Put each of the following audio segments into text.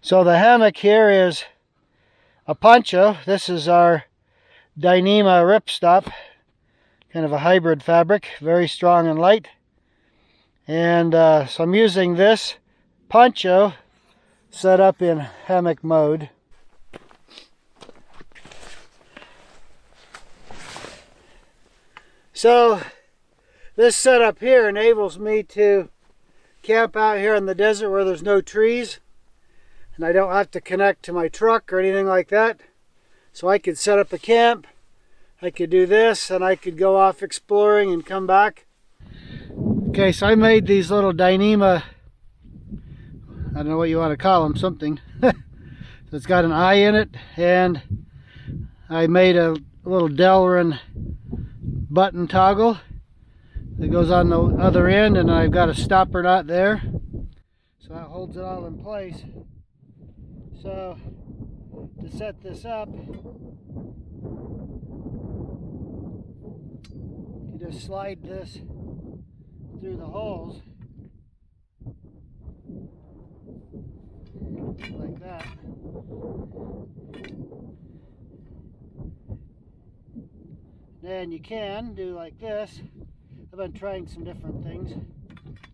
So the hammock here is a poncho. This is our Dyneema ripstop, kind of a hybrid fabric, very strong and light. And so I'm using this poncho set up in hammock mode. So this setup here enables me to camp out here in the desert where there's no trees, and I don't have to connect to my truck or anything like that. So I could set up a camp, I could do this, and I could go off exploring and come back. Okay, so I made these little Dyneema, I don't know what you want to call them, something. So it's got an eye in it, and I made a little Delrin button toggle that goes on the other end, and I've got a stopper knot there, so that holds it all in place. So to set this up, you just slide this through the holes like that. Then you can do like this. I've been trying some different things.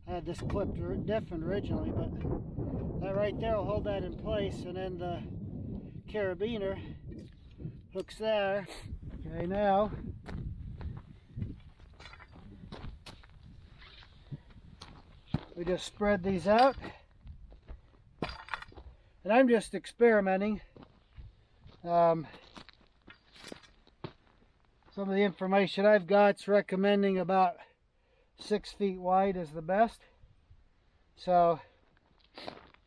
I had this clipped different originally, but that right there will hold that in place, and then the carabiner hooks there. Okay, now we just spread these out, and I'm just experimenting. Some of the information I've got's recommending about 6 feet wide is the best. So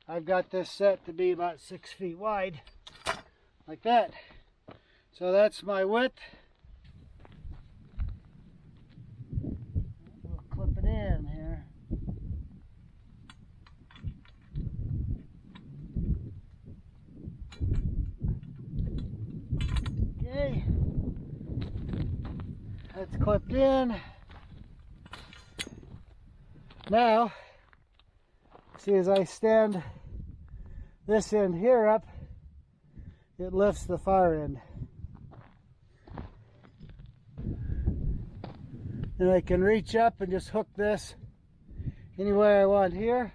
I've got this set to be about 6 feet wide, like that. So that's my width. We'll clip it in here. Okay. That's clipped in. Now, see, as I stand this end here up, it lifts the far end. And I can reach up and just hook this anywhere I want here.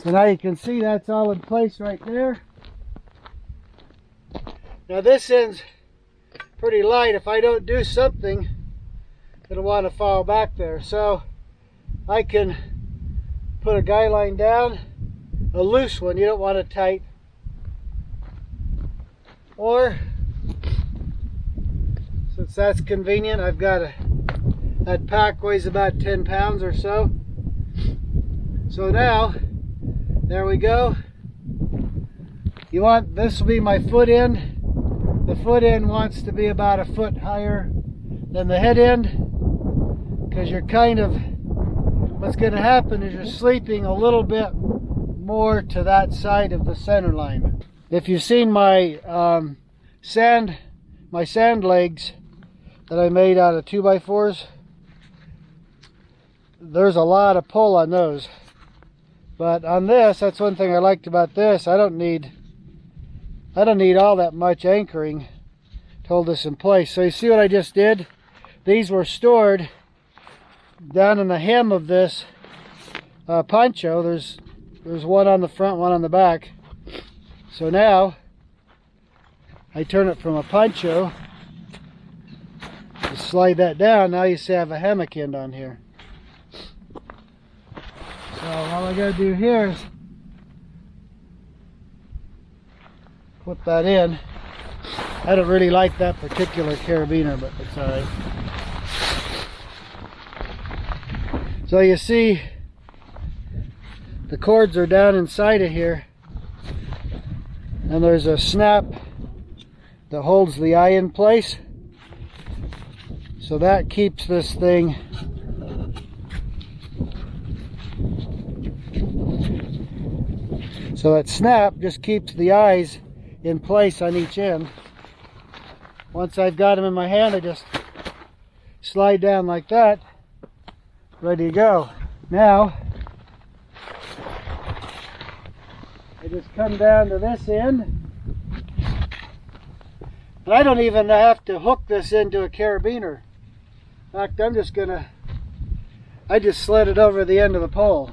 So now you can see that's all in place right there. Now this end's pretty light. If I don't do something, it'll want to fall back there. So I can put a guy line down, a loose one, you don't want it tight. Or, since that's convenient, I've got that pack weighs about 10 pounds or so. So now, there we go. You want, this will be my foot end. The foot end wants to be about a foot higher than the head end, because you're kind of, what's going to happen is you're sleeping a little bit more to that side of the center line. If you've seen my sand legs that I made out of 2x4s, there's a lot of pull on those. But on this, that's one thing I liked about this. I don't need all that much anchoring to hold this in place. So you see what I just did? These were stored down in the hem of this poncho. There's one on the front, one on the back. So now I turn it from a poncho, just slide that down. Now you see I have a hammock end on here. So all I gotta do here is put that in. I don't really like that particular carabiner, but it's alright. So you see the cords are down inside of here, and there's a snap that holds the eye in place. So that keeps this thing so that snap just keeps the eyes in place on each end. Once I've got them in my hand, I just slide down like that, ready to go. Now I just come down to this end. And I don't even have to hook this into a carabiner. In fact, I just slid it over the end of the pole.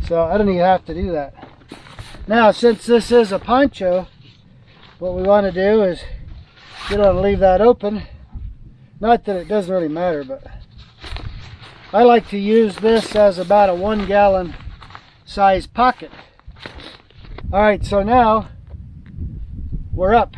So I don't even have to do that. Now, since this is a poncho, what we want to do is you don't want to leave that open. Not that it doesn't really matter, but I like to use this as about a 1 gallon size pocket. Alright, so now we're up.